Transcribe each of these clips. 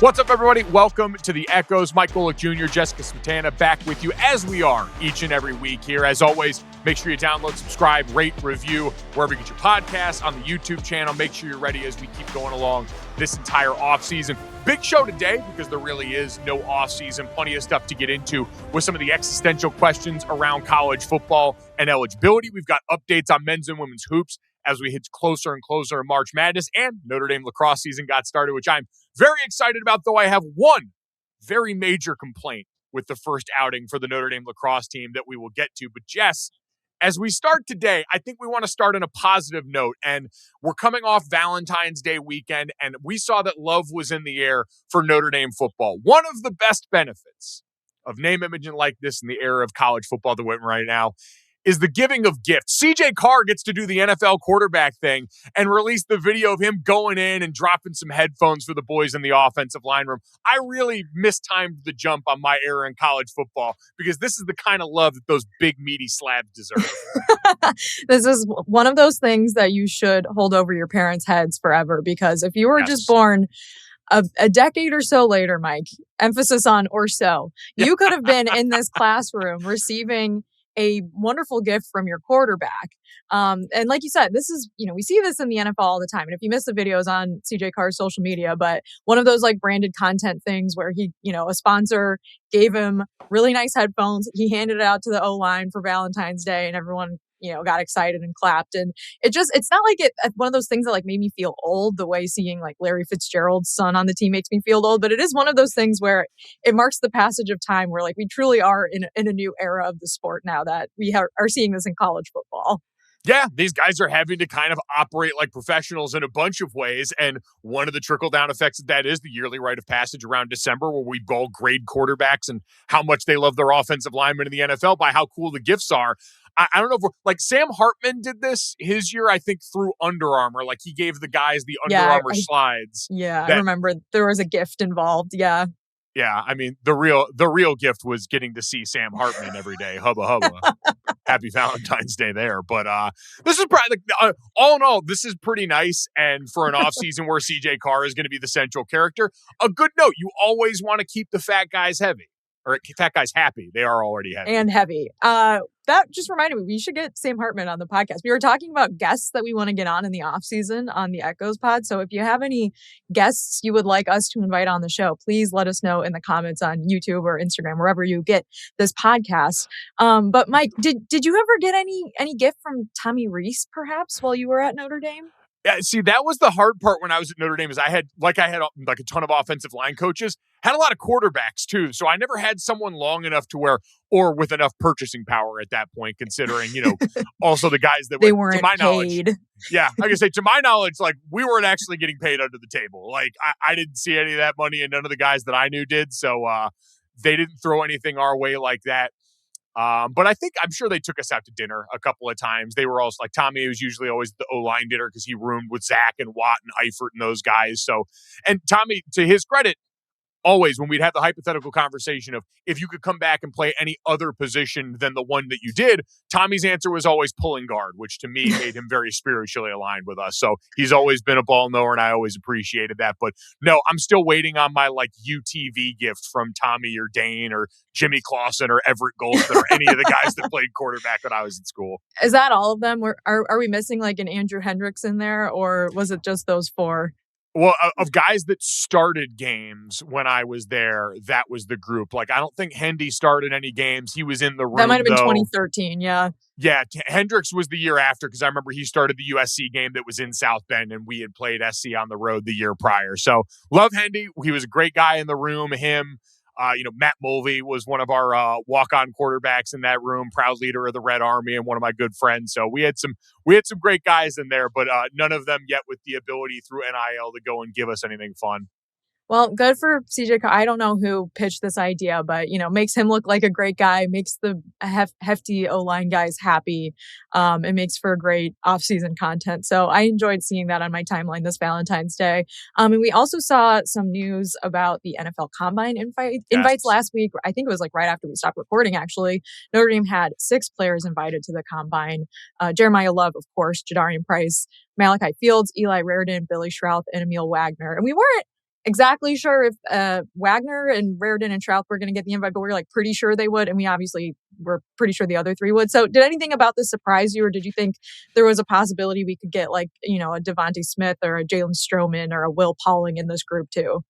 What's up, everybody? Welcome to the Echoes. Mike Golic Jr., Jessica Smetana back with you as we are each and every week here. As always, make sure you download, subscribe, rate, review, wherever you get your podcasts, on the YouTube channel. Make sure you're ready as we keep going along this entire offseason. Big show today because there really is no offseason. Plenty of stuff to get into with some of the existential questions around college football and eligibility. We've got updates on men's and women's hoops as we hit closer and closer in March Madness, and Notre Dame lacrosse season got started, which I'm very excited about, though I have one very major complaint with the first outing for the Notre Dame lacrosse team that we will get to. But Jess, as we start today, I think we want to start on a positive note, and we're coming off Valentine's Day weekend, and we saw that love was in the air for Notre Dame football. One of the best benefits of name, image, and likeness in the era of college football that we're in right now is the giving of gifts. CJ Carr gets to do the NFL quarterback thing and release the video of him going in and dropping some headphones for the boys in the offensive line room. I really mistimed the jump on my era in college football because this is the kind of love that those big, meaty slabs deserve. This is one of those things that you should hold over your parents' heads forever, because if you were just born a decade or so later, Mike, emphasis on or so, you could have been in this classroom receiving a wonderful gift from your quarterback. And like you said, this is, we see this in the NFL all the time. And if you missed the videos on CJ Carr's social media, but one of those like branded content things where he, a sponsor gave him really nice headphones. He handed it out to the O-line for Valentine's Day, and everyone, got excited and clapped. And it's not like one of those things that like made me feel old, the way seeing like Larry Fitzgerald's son on the team makes me feel old. But it is one of those things where it marks the passage of time where like we truly are in a new era of the sport now that we are seeing this in college football. Yeah, these guys are having to kind of operate like professionals in a bunch of ways. And one of the trickle-down effects of that is the yearly rite of passage around December, where we all grade quarterbacks and how much they love their offensive linemen in the NFL by how cool the gifts are. I don't know if like Sam Hartman did this his year, I think, through Under Armour. Like he gave the guys the Under Armour slides. Yeah, I remember there was a gift involved. Yeah. Yeah, I mean, the real gift was getting to see Sam Hartman every day. Hubba hubba. Happy Valentine's Day there. But this is probably, all in all, this is pretty nice. And for an offseason where CJ Carr is going to be the central character, a good note. You always want to keep the fat guys heavy. Or fat guys happy. They are already heavy. And heavy. That just reminded me, we should get Sam Hartman on the podcast. We were talking about guests that we want to get on in the offseason on the Echoes pod. So if you have any guests you would like us to invite on the show, please let us know in the comments on YouTube or Instagram, wherever you get this podcast. But Mike, did you ever get any gift from Tommy Rees, perhaps, while you were at Notre Dame? Yeah, see, that was the hard part when I was at Notre Dame is I had like a ton of offensive line coaches, had a lot of quarterbacks too. So I never had someone long enough to where, or with enough purchasing power at that point, considering, also the guys that they were, weren't to my paid. Knowledge. Yeah, like I say, to my knowledge, like we weren't actually getting paid under the table. Like I didn't see any of that money, and none of the guys that I knew did. So they didn't throw anything our way like that. But I'm sure they took us out to dinner a couple of times. They were also like Tommy was usually always the O-line dinner because he roomed with Zach and Watt and Eifert and those guys. So, and Tommy, to his credit, always when we'd have the hypothetical conversation of if you could come back and play any other position than the one that you did, Tommy's answer was always pulling guard, which to me made him very spiritually aligned with us. So he's always been a ball knower, and I always appreciated that. But no, I'm still waiting on my like UTV gift from Tommy or Dane or Jimmy Clausen or Everett Golston or any of the guys that played quarterback when I was in school. Is that all of them? Are we missing like an Andrew Hendricks in there, or was it just those four? Well, of guys that started games when I was there, that was the group. Like, I don't think Hendy started any games. He was in the room, that might have been though. 2013, yeah. Yeah, Hendricks was the year after, because I remember he started the USC game that was in South Bend, and we had played SC on the road the year prior. So, love Hendy. He was a great guy in the room. Him, Matt Mulvey was one of our walk-on quarterbacks in that room, proud leader of the Red Army, and one of my good friends. So we had some great guys in there, but none of them yet with the ability through NIL to go and give us anything fun. Well, good for CJ Carr. I don't know who pitched this idea, but, makes him look like a great guy, makes the hefty O-line guys happy. It makes for great off-season content. So I enjoyed seeing that on my timeline this Valentine's Day. And we also saw some news about the NFL Combine invites last week. I think it was like right after we stopped recording, actually. Notre Dame had 6 players invited to the Combine. Jereimiyah Love, of course, Jadarian Price, Malachi Fields, Eli Raridan, Billy Schrauth, and Emil Wagner. And we weren't exactly sure if Wagner and Raridan and Schrauth were going to get the invite, but we were like pretty sure they would. And we obviously were pretty sure the other three would. So did anything about this surprise you, or did you think there was a possibility we could get like, a Devontae Smith or a Jalen Stroman or a Will Pauling in this group too?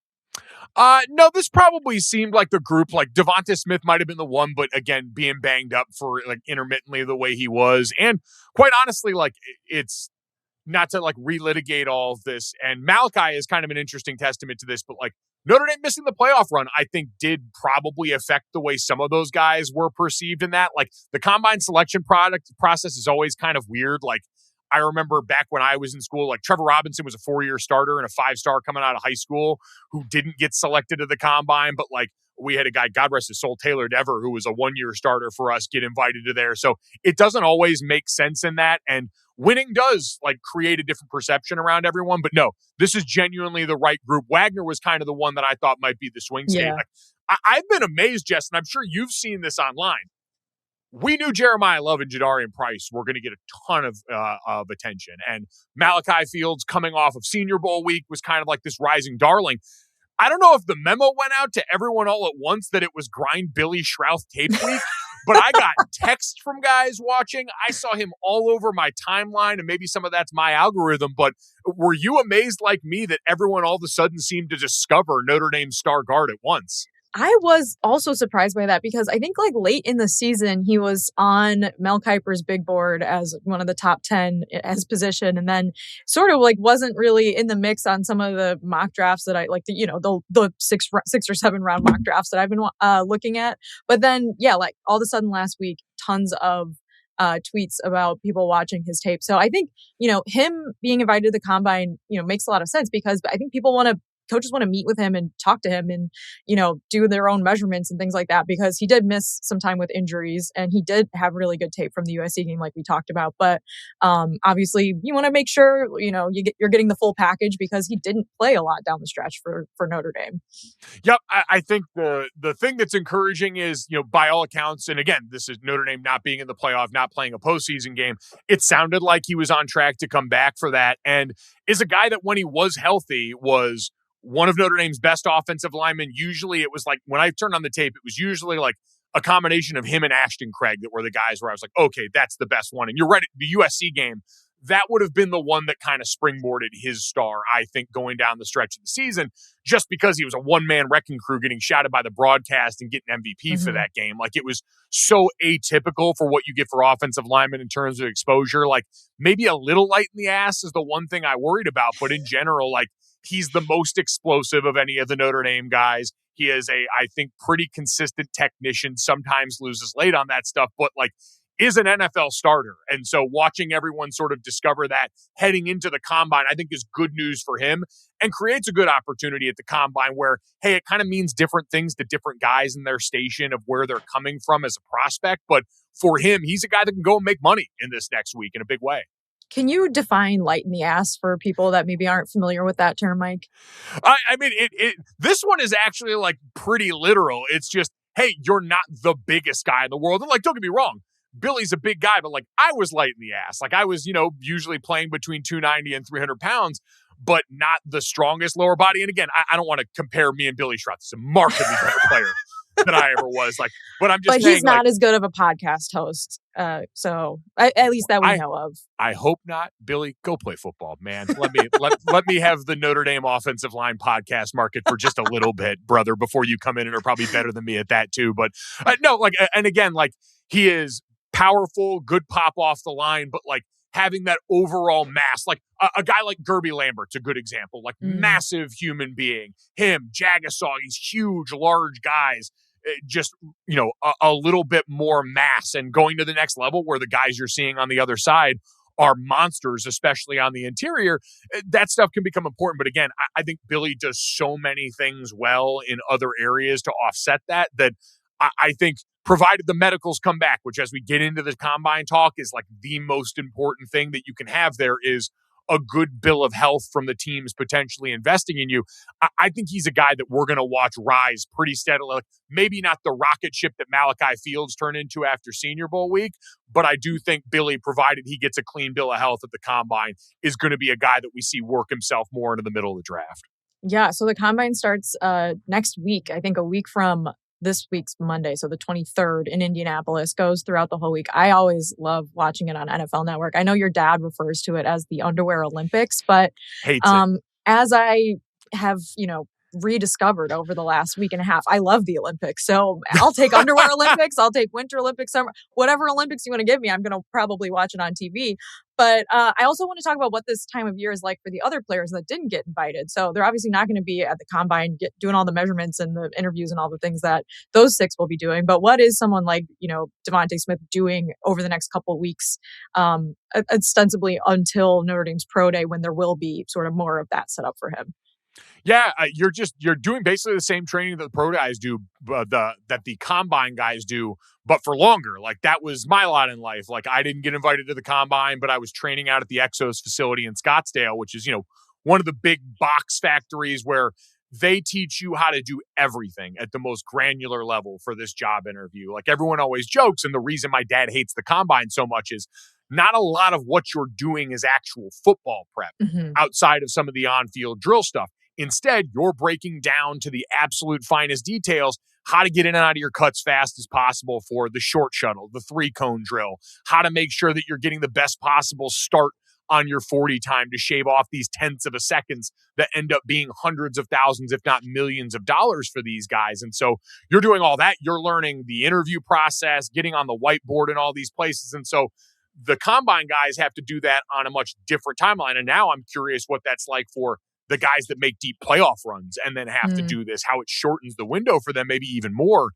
No, this probably seemed like the group. Like Devonta Smith might have been the one, but again, being banged up for like intermittently the way he was. And quite honestly, like it's not to like relitigate all of this. And Malachi is kind of an interesting testament to this, but like Notre Dame missing the playoff run, I think did probably affect the way some of those guys were perceived in that. Like the combine selection process is always kind of weird. Like I remember back when I was in school, like Trevor Robinson was a 4-year starter and a 5-star coming out of high school who didn't get selected to the combine, but like we had a guy, God rest his soul, Taylor Dever, who was a 1-year starter for us, get invited to there. So it doesn't always make sense in that. And winning does like create a different perception around everyone. But no, this is genuinely the right group. Wagner was kind of the one that I thought might be the swing state. Yeah. Like, I've been amazed, Jess, and I'm sure you've seen this online. We knew Jereimiyah Love and Jadarian Price were going to get a ton of attention. And Malachi Fields coming off of Senior Bowl week was kind of like this rising darling. I don't know if the memo went out to everyone all at once that it was grind Billy Schrauth tape week, but I got texts from guys watching. I saw him all over my timeline, and maybe some of that's my algorithm, but were you amazed like me that everyone all of a sudden seemed to discover Notre Dame's star guard at once? I was also surprised by that because I think like late in the season, he was on Mel Kiper's big board as one of the top 10 at his position. And then sort of like wasn't really in the mix on some of the mock drafts that I like, the 6 or 7 round mock drafts that I've been looking at. But then, yeah, like all of a sudden last week, tons of tweets about people watching his tape. So I think, him being invited to the combine, makes a lot of sense because I think coaches want to meet with him and talk to him and, do their own measurements and things like that because he did miss some time with injuries and he did have really good tape from the USC game like we talked about. But obviously you want to make sure, you're getting the full package because he didn't play a lot down the stretch for Notre Dame. Yep. I think the thing that's encouraging is, by all accounts, and again, this is Notre Dame not being in the playoff, not playing a postseason game. It sounded like he was on track to come back for that and is a guy that when he was healthy was one of Notre Dame's best offensive linemen. Usually it was like, when I turned on the tape, it was usually like a combination of him and Ashton Craig that were the guys where I was like, okay, that's the best one. And you're right, the USC game, that would have been the one that kind of springboarded his star, I think, going down the stretch of the season, just because he was a one-man wrecking crew getting shouted by the broadcast and getting MVP for that game. Like, it was so atypical for what you get for offensive linemen in terms of exposure. Like, maybe a little light in the ass is the one thing I worried about, but in general, like, he's the most explosive of any of the Notre Dame guys. He is I think, pretty consistent technician, sometimes loses late on that stuff, but like is an NFL starter. And so watching everyone sort of discover that heading into the combine, I think is good news for him and creates a good opportunity at the combine where, hey, it kind of means different things to different guys in their station of where they're coming from as a prospect. But for him, he's a guy that can go and make money in this next week in a big way. Can you define light in the ass for people that maybe aren't familiar with that term, Mike? I mean, this one is actually like pretty literal. It's just, hey, you're not the biggest guy in the world. And like, don't get me wrong, Billy's a big guy, but like I was light in the ass. Like I was, usually playing between 290 and 300 pounds, but not the strongest lower body. And again, I don't want to compare me and Billy Schrauth. He's a markedly better player than I ever was. Like, but I'm just saying, he's not as good of a podcast host. So at least that we know of. I hope not. Billy, go play football, man. Let me have the Notre Dame offensive line podcast market for just a little bit, brother, before you come in and are probably better than me at that too. But no, like, and again, like he is powerful, good pop off the line, but like having that overall mass, like a guy like Gerby Lambert's a good example, like massive human being. Him, Jagasaw, these huge, large guys. Just, a little bit more mass and going to the next level where the guys you're seeing on the other side are monsters, especially on the interior. That stuff can become important. But again, I think Billy does so many things well in other areas to offset that I think provided the medicals come back, which as we get into the combine talk is like the most important thing that you can have there is a good bill of health from the teams potentially investing in you. I think he's a guy that we're going to watch rise pretty steadily. Like maybe not the rocket ship that Malachi Fields turned into after Senior Bowl week, but I do think Billy, provided he gets a clean bill of health at the combine, is going to be a guy that we see work himself more into the middle of the draft. Yeah, so the combine starts next week, I think a week from this week's Monday, so the 23rd in Indianapolis, goes throughout the whole week. I always love watching it on NFL Network. I know your dad refers to it as the Underwear Olympics, but Hates it. as I have, rediscovered over the last week and a half, I love the Olympics. So I'll take Underwear Olympics, I'll take Winter Olympics, summer, whatever Olympics you want to give me, I'm going to probably watch it on TV. But I also want to talk about what this time of year is like for the other players that didn't get invited. So they're obviously not going to be at the combine doing all the measurements and the interviews and all the things that those 6 will be doing. But what is someone like, Devontae Smith doing over the next couple of weeks, ostensibly until Notre Dame's Pro Day, when there will be sort of more of that set up for him? Yeah, you're doing basically the same training that the pro guys do, that the combine guys do, but for longer. Like, that was my lot in life. Like, I didn't get invited to the combine, but I was training out at the Exos facility in Scottsdale, which is, one of the big box factories where they teach you how to do everything at the most granular level for this job interview. Like, everyone always jokes, and the reason my dad hates the combine so much is not a lot of what you're doing is actual football prep outside of some of the on-field drill stuff. Instead, you're breaking down to the absolute finest details how to get in and out of your cuts fast as possible for the short shuttle, the 3-cone drill, how to make sure that you're getting the best possible start on your 40 time to shave off these tenths of a seconds that end up being hundreds of thousands, if not millions of dollars for these guys. And so you're doing all that. You're learning the interview process, getting on the whiteboard in all these places. And so the combine guys have to do that on a much different timeline. And now I'm curious what that's like for the guys that make deep playoff runs and then have to do this, how it shortens the window for them, maybe even more.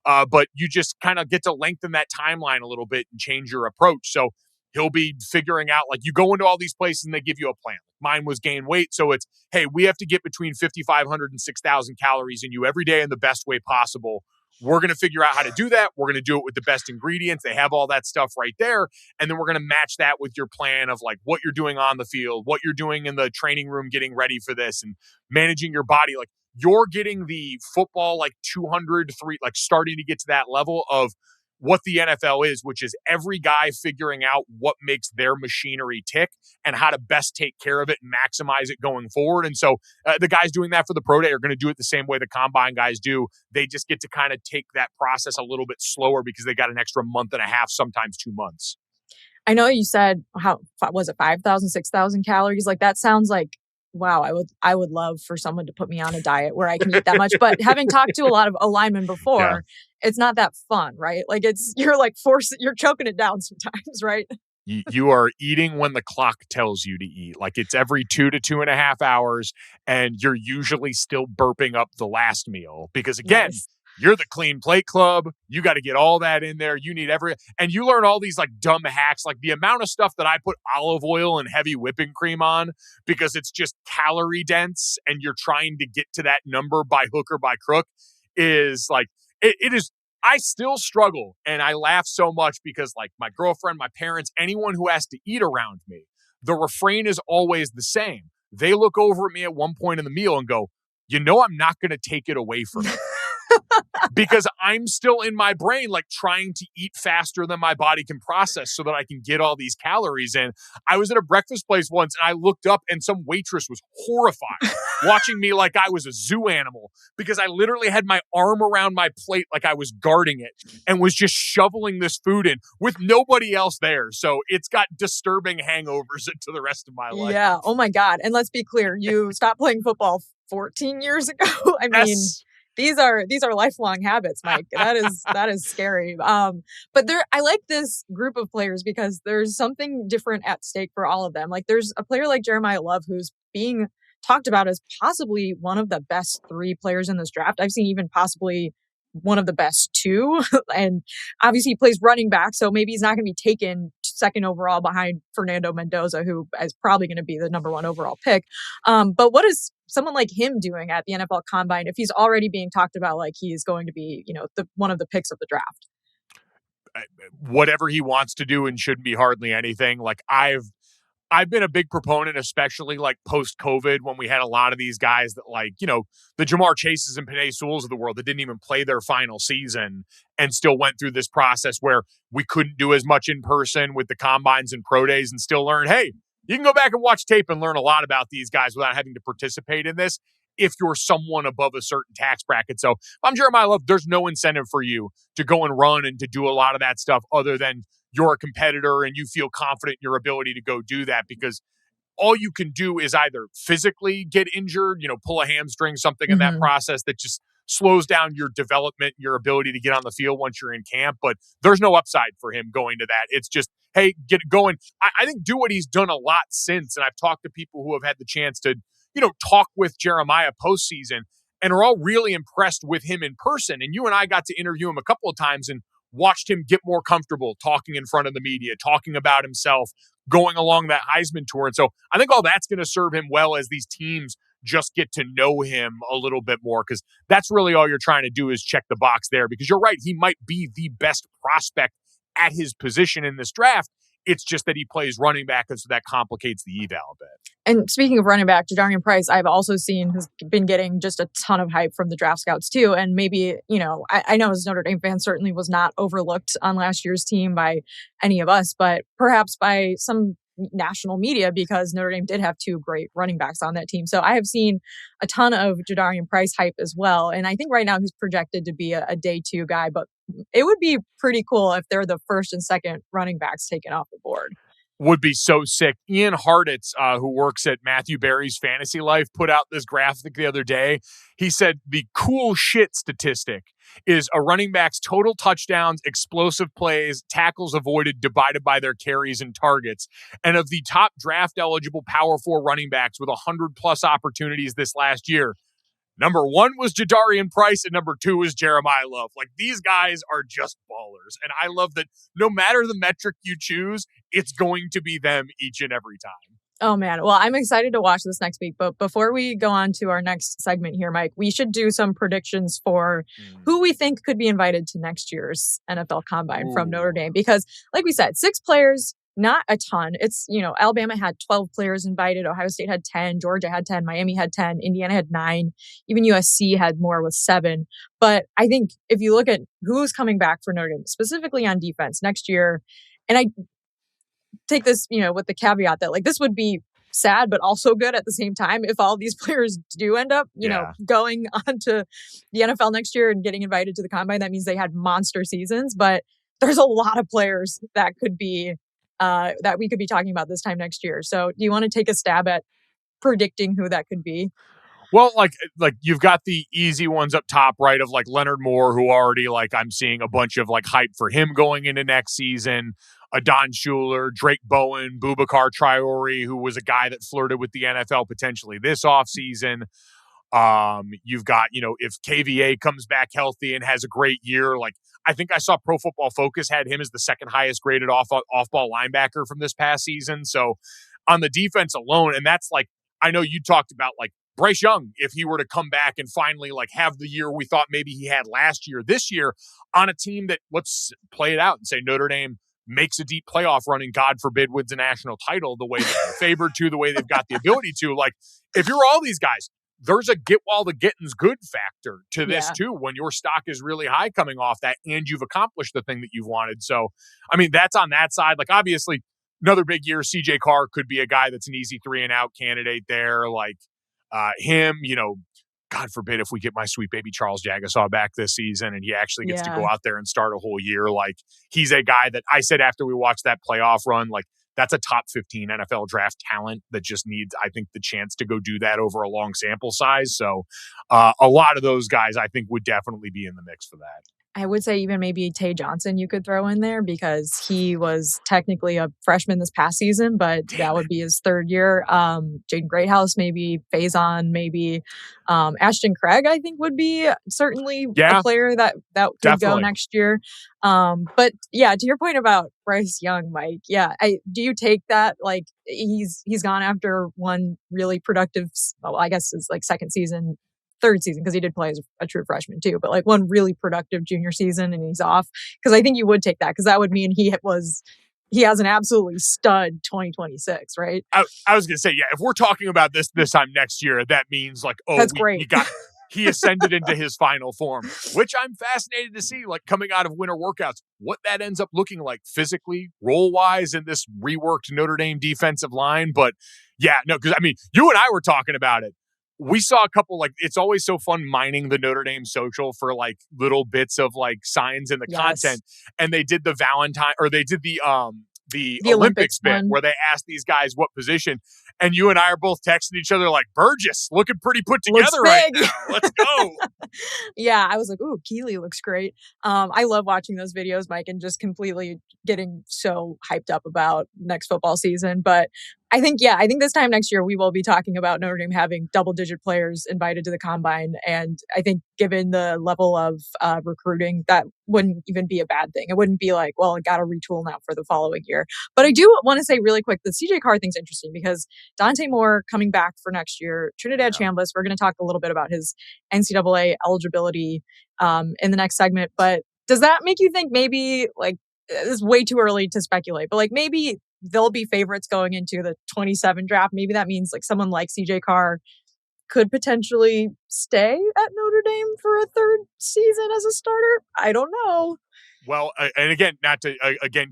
But you just kind of get to lengthen that timeline a little bit and change your approach. So he'll be figuring out, like, you go into all these places and they give you a plan. Mine was gain weight. So it's, hey, we have to get between 5,500 and 6,000 calories in you every day in the best way possible. We're going to figure out how to do that. We're going to do it with the best ingredients. They have all that stuff right there. And then we're going to match that with your plan of, like, what you're doing on the field, what you're doing in the training room, getting ready for this and managing your body. Like, you're getting the football, like 200, like starting to get to that level of what the NFL is, which is every guy figuring out what makes their machinery tick and how to best take care of it and maximize it going forward. And so the guys doing that for the pro day are going to do it the same way the combine guys do. They just get to kind of take that process a little bit slower because they got an extra month and a half, sometimes 2 months. I know you said, how was it, 5,000, 6,000 calories? Like, that sounds like, wow, I would love for someone to put me on a diet where I can eat that much. But having talked to a lot of linemen before, it's not that fun, right? Like, you're like you're choking it down sometimes, right? You are eating when the clock tells you to eat. Like, it's every 2 to 2.5 hours, and you're usually still burping up the last meal because, again, you're the clean plate club. You got to get all that in there. You need and you learn all these like dumb hacks, like the amount of stuff that I put olive oil and heavy whipping cream on because it's just calorie dense and you're trying to get to that number by hook or by crook is like, it is. I still struggle and I laugh so much because, like, my girlfriend, my parents, anyone who has to eat around me, the refrain is always the same. They look over at me at one point in the meal and go, I'm not going to take it away from you. Because I'm still in my brain, like, trying to eat faster than my body can process so that I can get all these calories in. I was at a breakfast place once and I looked up and some waitress was horrified watching me like I was a zoo animal because I literally had my arm around my plate like I was guarding it and was just shoveling this food in with nobody else there. So it's got disturbing hangovers into the rest of my life. Yeah. Oh my God. And let's be clear, you stopped playing football 14 years ago. I mean, these are lifelong habits, Mike. That is scary. But I like this group of players because there's something different at stake for all of them. Like, there's a player like Jereimiyah Love who's being talked about as possibly one of the best 3 players in this draft. I've seen even possibly one of the best 2. And obviously he plays running back, so maybe he's not going to be taken second overall behind Fernando Mendoza, who is probably going to be the number 1 overall pick. But what is someone like him doing at the NFL Combine if he's already being talked about like he's going to be, one of the picks of the draft? Whatever he wants to do and shouldn't be hardly anything. Like, I've been a big proponent, especially like post-COVID when we had a lot of these guys that, like, the Jamar Chases and Penei Sewells of the world that didn't even play their final season and still went through this process where we couldn't do as much in person with the combines and pro days and still learn, hey, you can go back and watch tape and learn a lot about these guys without having to participate in this. if you're someone above a certain tax bracket. So if I'm Jereimiyah Love, there's no incentive for you to go and run and to do a lot of that stuff other than you're a competitor and you feel confident in your ability to go do that, because all you can do is either physically get injured, pull a hamstring, something in that process that just slows down your development, your ability to get on the field once you're in camp. But there's no upside for him going to that. It's just, hey, get it going. I think do what he's done a lot since. And I've talked to people who have had the chance to, talk with Jereimiyah postseason and are all really impressed with him in person. And you and I got to interview him a couple of times and watched him get more comfortable talking in front of the media, talking about himself, going along that Heisman tour. And so I think all that's going to serve him well as these teams just get to know him a little bit more, because that's really all you're trying to do is check the box there, because you're right. He might be the best prospect at his position in this draft. It's just that he plays running back, and so that complicates the eval a bit. And speaking of running back, Jadarian Price, I've also seen has been getting just a ton of hype from the draft scouts too. And maybe, I know as a Notre Dame fan, certainly was not overlooked on last year's team by any of us, but perhaps by some national media, because Notre Dame did have two great running backs on that team. So I have seen a ton of Jadarian Price hype as well. And I think right now he's projected to be a day 2 guy, but it would be pretty cool if they're the first and second running backs taken off the board. Would be so sick. Ian Harditz, who works at Matthew Berry's Fantasy Life, put out this graphic the other day. He said the cool shit statistic is a running back's total touchdowns, explosive plays, tackles avoided divided by their carries and targets. And of the top draft eligible Power 4 running backs with 100+ opportunities this last year, number 1 was Jadarian Price, and number 2 is Jereimiyah Love. Like, these guys are just ballers. And I love that no matter the metric you choose, it's going to be them each and every time. Oh, man. Well, I'm excited to watch this next week. But before we go on to our next segment here, Mike, we should do some predictions for who we think could be invited to next year's NFL Combine from Notre Dame. Because, like we said, 6 players, not a ton. It's, Alabama had 12 players invited. Ohio State had 10. Georgia had 10. Miami had 10. Indiana had 9. Even USC had more with 7. But I think if you look at who's coming back for Notre Dame, specifically on defense next year, and I take this, with the caveat that this would be sad, but also good at the same time. If all these players do end up, going on to the NFL next year and getting invited to the Combine, that means they had monster seasons. But there's a lot of players that could be that we could be talking about this time next year. So do you want to take a stab at predicting who that could be? Well, like you've got the easy ones up top, right? Of Leonard Moore, who already I'm seeing a bunch of hype for him going into next season. Adon Schuler, Drake Bowen, Boubacar Traore, who was a guy that flirted with the NFL potentially this offseason. You've got, if KVA comes back healthy and has a great year, I think I saw Pro Football Focus had him as the second highest graded off-ball linebacker from this past season. So on the defense alone, and that's I know you talked about Bryce Young, if he were to come back and finally have the year we thought maybe he had last year, this year on a team that, let's play it out and say Notre Dame makes a deep playoff run and God forbid wins a national title the way they're favored to, the way they've got the ability to. If you're all these guys, there's a get while the getting's good factor to this too, when your stock is really high coming off that and you've accomplished the thing that you've wanted. So, I mean, that's on that side. Obviously, another big year, CJ Carr could be a guy that's an easy 3-and-out candidate there. Him, God forbid if we get my sweet baby Charles Jagasaw back this season and he actually gets to go out there and start a whole year. He's a guy that I said after we watched that playoff run, that's a top 15 NFL draft talent that just needs, I think, the chance to go do that over a long sample size. So a lot of those guys, I think, would definitely be in the mix for that. I would say even maybe Tay Johnson you could throw in there, because he was technically a freshman this past season, but that would be his 3rd year. Jaden Greathouse, maybe Faison, maybe Ashton Craig, I think would be certainly a player that could definitely go next year. But yeah, to your point about Bryce Young, Mike, do you take that? He's gone after one really productive, I guess it's second season, 3rd season, because he did play as a true freshman too, but one really productive junior season and he's off. Because I think you would take that, because that would mean he has an absolutely stud 2026, right? I was going to say, if we're talking about this time next year, that means that's great. He ascended into his final form, which I'm fascinated to see, coming out of winter workouts, what that ends up looking like physically, role-wise in this reworked Notre Dame defensive line. But because I mean, you and I were talking about it. we saw a couple, like, it's always so fun mining the Notre Dame social for like little bits of like signs in the content. And they did the Valentine, or they did the Olympics bit where they asked these guys what position. And you and I are both texting each other like, Burgess looking pretty put together right now. Let's go. Yeah, I was like, ooh, Keely looks great. I love watching those videos, Mike, and just completely getting so hyped up about next football season. But I think this time next year, we will be talking about Notre Dame having double-digit players invited to the Combine. And I think given the level of recruiting, that wouldn't even be a bad thing. It wouldn't be like, well, I got to retool now for the following year. But I do want to say really quick, the CJ Carr thing's interesting because Dante Moore coming back for next year, Trinidad Chambliss, we're going to talk a little bit about his NCAA eligibility in the next segment. But does that make you think maybe, like, it's way too early to speculate, but like maybe they'll be favorites going into the 27 draft. Maybe that means like someone like CJ Carr could potentially stay at Notre Dame for a third season as a starter. I don't know. Well, and again, not to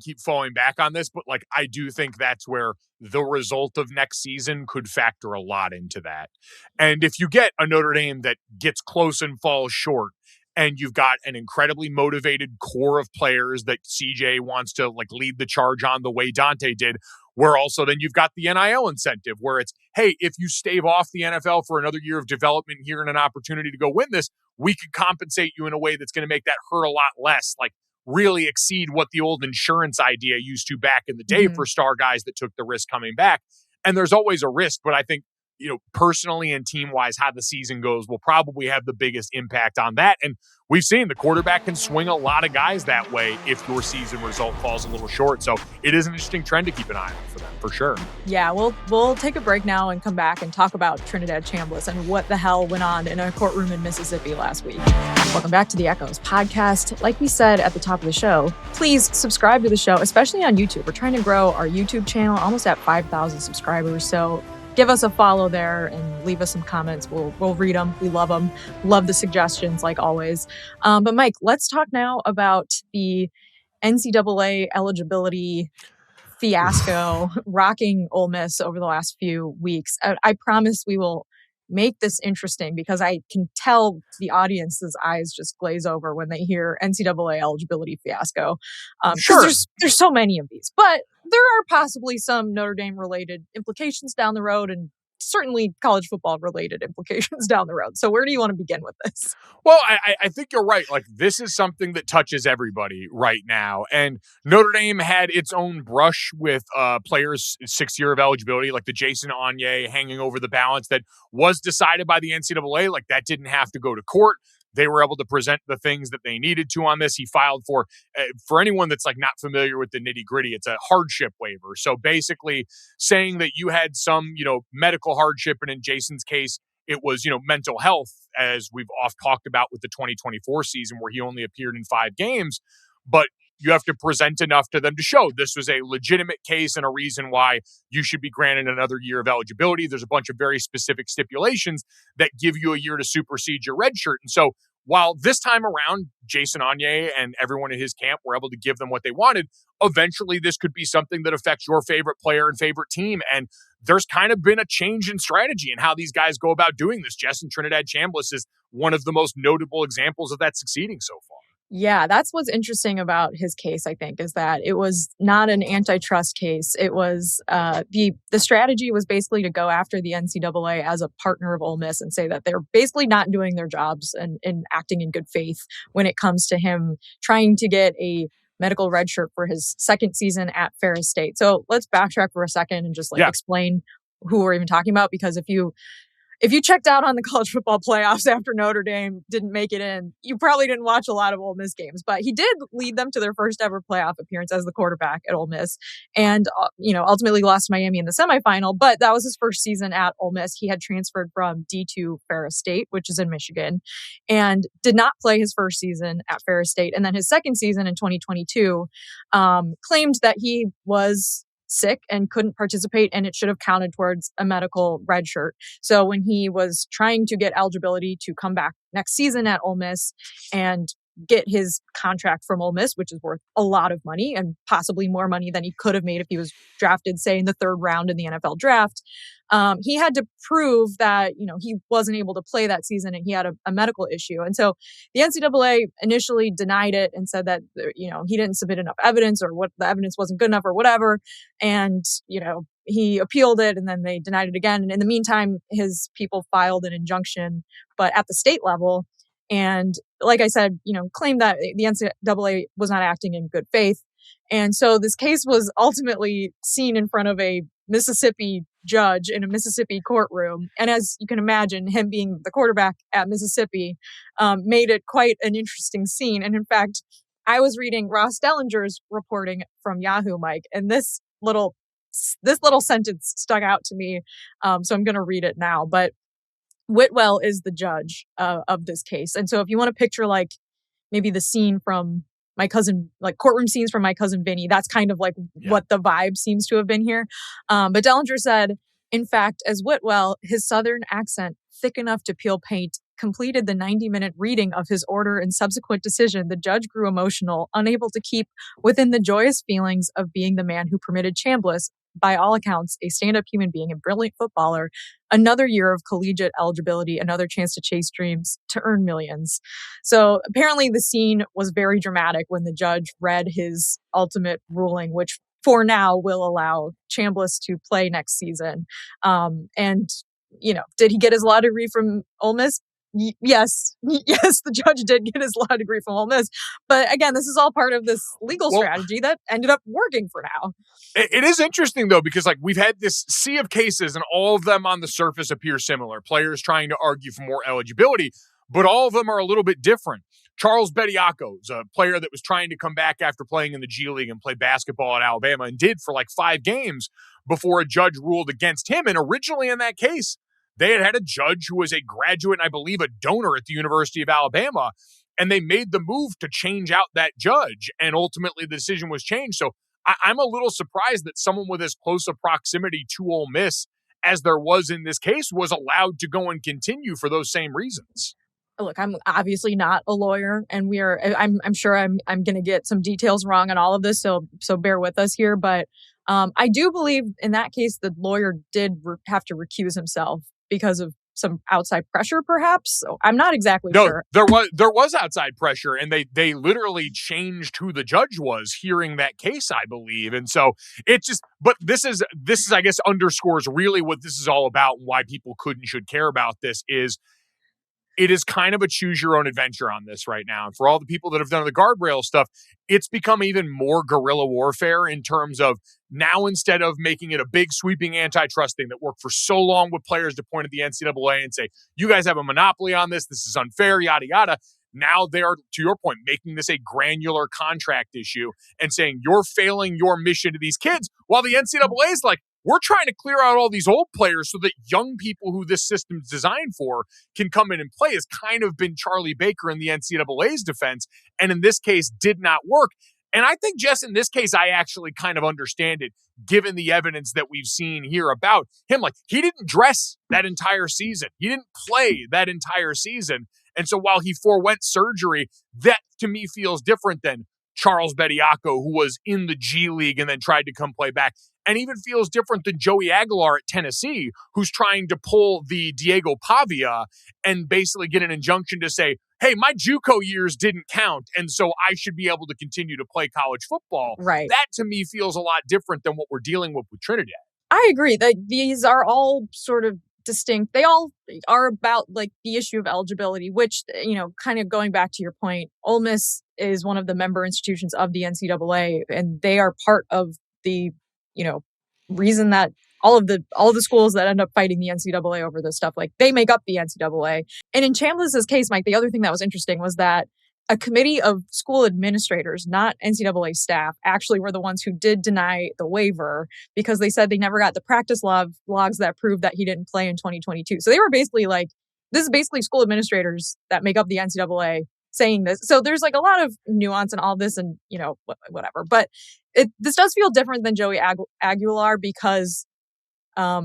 keep falling back on this, but like I do think that's where the result of next season could factor a lot into that. And if you get a Notre Dame that gets close and falls short, and you've got an incredibly motivated core of players that CJ wants to like lead the charge on the way Dante did, where also then you've got the NIL incentive where it's, hey, if you stave off the NFL for another year of development here and an opportunity to go win this, we could compensate you in a way that's going to make that hurt a lot less, like really exceed what the old insurance idea used to back in the day for star guys that took the risk coming back. And there's always a risk, but I think, personally and team-wise, how the season goes will probably have the biggest impact on that. And we've seen the quarterback can swing a lot of guys that way if your season result falls a little short. So it is an interesting trend to keep an eye on for them, for sure. Yeah, we'll take a break now and come back and talk about Trinidad Chambliss and what the hell went on in a courtroom in Mississippi last week. Welcome back to the Echoes podcast. Like we said at the top of the show, please subscribe to the show, especially on YouTube. We're trying to grow our YouTube channel, almost at 5,000 subscribers. So give us a follow there and leave us some comments. We'll read them. We love them. Love the suggestions, like always. But Mike, let's talk now about the NCAA eligibility fiasco rocking Ole Miss over the last few weeks. I promise we will make this interesting because I can tell the audience's eyes just glaze over when they hear NCAA eligibility fiasco. Sure. There's so many of these, but there are possibly some Notre Dame related implications down the road and certainly college football related implications down the road. So where do you want to begin with this? Well, I think you're right. Like, this is something that touches everybody right now. And Notre Dame had its own brush with players' 6th year of eligibility, like the Jason Onye hanging over the balance that was decided by the NCAA. Like, that didn't have to go to court. They were able to present the things that they needed to on this. He filed for anyone that's like not familiar with the nitty gritty, it's a hardship waiver. So basically saying that you had some, medical hardship. And in Jason's case, it was, mental health, as we've oft talked about with the 2024 season where he only appeared in 5 games. But you have to present enough to them to show this was a legitimate case and a reason why you should be granted another year of eligibility. There's a bunch of very specific stipulations that give you a year to supersede your red shirt. And so while this time around, Jason Onye and everyone in his camp were able to give them what they wanted, eventually this could be something that affects your favorite player and favorite team. And there's kind of been a change in strategy in how these guys go about doing this. Jess and Trinidad Chambliss is one of the most notable examples of that succeeding so far. Yeah, that's what's interesting about his case, I think, is that it was not an antitrust case. It was the strategy was basically to go after the NCAA as a partner of Ole Miss and say that they're basically not doing their jobs and acting in good faith when it comes to him trying to get a medical redshirt for his 2nd season at Ferris State. So let's backtrack for a second and just explain who we're even talking about, because if you checked out on the college football playoffs after Notre Dame didn't make it in, you probably didn't watch a lot of Ole Miss games. But he did lead them to their first ever playoff appearance as the quarterback at Ole Miss, and ultimately lost to Miami in the semifinal. But that was his first season at Ole Miss. He had transferred from D2 Ferris State, which is in Michigan, and did not play his first season at Ferris State. And then his 2nd season in 2022 claimed that he was sick and couldn't participate, and it should have counted towards a medical red shirt. So when he was trying to get eligibility to come back next season at Ole Miss and get his contract from Ole Miss, which is worth a lot of money and possibly more money than he could have made if he was drafted, say, in the 3rd round in the NFL draft, he had to prove that, he wasn't able to play that season and he had a medical issue. And so the NCAA initially denied it and said that, he didn't submit enough evidence or what the evidence wasn't good enough or whatever. And, he appealed it and then they denied it again. And in the meantime, his people filed an injunction, but at the state level. And like I said, claimed that the NCAA was not acting in good faith. And so this case was ultimately seen in front of a Mississippi judge in a Mississippi courtroom. And as you can imagine, him being the quarterback at Mississippi made it quite an interesting scene. And in fact, I was reading Ross Dellinger's reporting from Yahoo, Mike, and this little sentence stuck out to me. So I'm going to read it now. But Whitwell is the judge of this case. And so if you want to picture like maybe the scene from My Cousin, like courtroom scenes from My Cousin Vinny, that's kind of like what the vibe seems to have been here. But Dellinger said, in fact, as Whitwell, his Southern accent, thick enough to peel paint, completed the 90-minute reading of his order and subsequent decision, the judge grew emotional, unable to keep within the joyous feelings of being the man who permitted Chambliss, by all accounts, a stand-up human being and brilliant footballer, another year of collegiate eligibility, another chance to chase dreams, to earn millions. So apparently the scene was very dramatic when the judge read his ultimate ruling, which for now will allow Chambliss to play next season. And, did he get his law degree from Ole Miss? Yes, the judge did get his law degree from Ole Miss. But again, this is all part of this legal strategy that ended up working for now. It is interesting, though, because we've had this sea of cases and all of them on the surface appear similar. Players trying to argue for more eligibility, but all of them are a little bit different. Charles Bediako is a player that was trying to come back after playing in the G League and play basketball at Alabama and did for 5 games before a judge ruled against him. And originally in that case, they had a judge who was a graduate and I believe a donor at the University of Alabama, and they made the move to change out that judge, and ultimately the decision was changed. So I'm a little surprised that someone with as close a proximity to Ole Miss as there was in this case was allowed to go and continue for those same reasons. Look, I'm obviously not a lawyer, and I'm sure I'm going to get some details wrong on all of this, so bear with us here. But I do believe in that case the lawyer did have to recuse himself because of some outside pressure, perhaps. So I'm not exactly sure. There was outside pressure, and they literally changed who the judge was hearing that case, I believe. And so it's just, but this is I guess underscores really what this is all about and why people could and should care about this is it is kind of a choose your own adventure on this right now. And for all the people that have done the guardrail stuff, it's become even more guerrilla warfare in terms of now instead of making it a big sweeping antitrust thing that worked for so long with players to point at the NCAA and say, you guys have a monopoly on this. This is unfair, yada, yada. Now they are, to your point, making this a granular contract issue and saying you're failing your mission to these kids while the NCAA is like, we're trying to clear out all these old players so that young people who this system's designed for can come in and play has kind of been Charlie Baker in the NCAA's defense. And in this case, did not work. And I think, Jess, in this case, I actually kind of understand it, given the evidence that we've seen here about him. He didn't dress that entire season. He didn't play that entire season. And so while he forewent surgery, that to me feels different than Charles Bediako, who was in the G League and then tried to come play back. And even feels different than Joey Aguilar at Tennessee, who's trying to pull the Diego Pavia and basically get an injunction to say, hey, my JUCO years didn't count, and so I should be able to continue to play college football. Right. That, to me, feels a lot different than what we're dealing with Trinidad. I agree that these are all sort of distinct. They all are about the issue of eligibility, which, kind of going back to your point, Ole Miss is one of the member institutions of the NCAA, and they are part of the reason that all of the schools that end up fighting the NCAA over this stuff, they make up the NCAA. And in Chambliss's case, Mike, the other thing that was interesting was that a committee of school administrators, not NCAA staff, actually were the ones who did deny the waiver because they said they never got the practice logs that proved that he didn't play in 2022. So they were basically this is basically school administrators that make up the NCAA saying this. So there's a lot of nuance in all this and, whatever. But this does feel different than Joey Aguilar because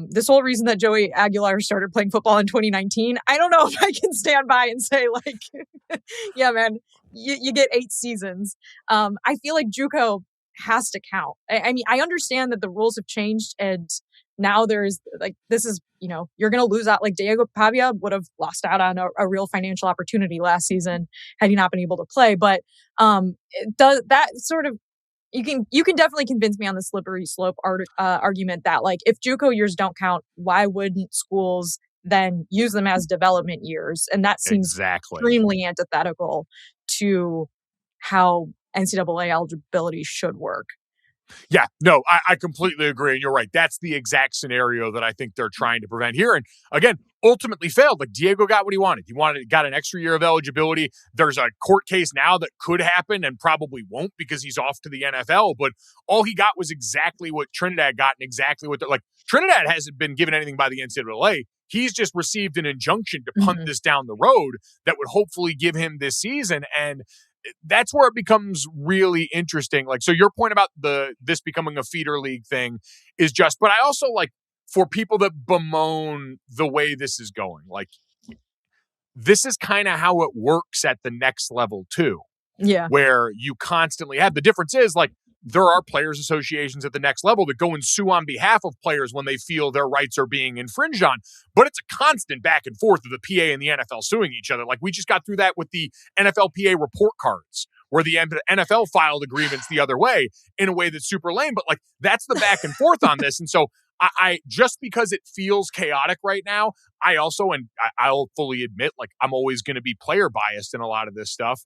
this whole reason that Joey Aguilar started playing football in 2019, I don't know if I can stand by and say yeah, man, you get 8 seasons. I feel like JUCO has to count. I mean, I understand that the rules have changed and now there's like, this is, you're going to lose out. Like Diego Pavia would have lost out on a real financial opportunity last season had he not been able to play. But it does that sort of, you can definitely convince me on the slippery slope argument that like if JUCO years don't count, why wouldn't schools then use them as development years? And that seems extremely antithetical to how NCAA eligibility should work. Yeah, no, I completely agree. And you're right. That's the exact scenario that I think they're trying to prevent here. And again, ultimately failed. Like Diego got what he wanted. Got an extra year of eligibility. There's a court case now that could happen and probably won't because he's off to the NFL. But all he got was exactly what Trinidad got and exactly what Trinidad hasn't been given anything by the NCAA. He's just received an injunction to punt this down the road that would hopefully give him this season. And that's where it becomes really interesting. Like, so your point about this becoming a feeder league thing is just, but I also like for people that bemoan the way this is going, like this is kind of how it works at the next level too. Yeah. Where you constantly have, the difference is like, there are players associations at the next level that go and sue on behalf of players when they feel their rights are being infringed on. But it's a constant back and forth of the PA and the NFL suing each other. Like we just got through that with the NFLPA report cards, where the NFL filed agreements the other way in a way that's super lame. But like that's the back and forth on this. And so I just because it feels chaotic right now, I also, and I'll fully admit, like I'm always going to be player biased in a lot of this stuff.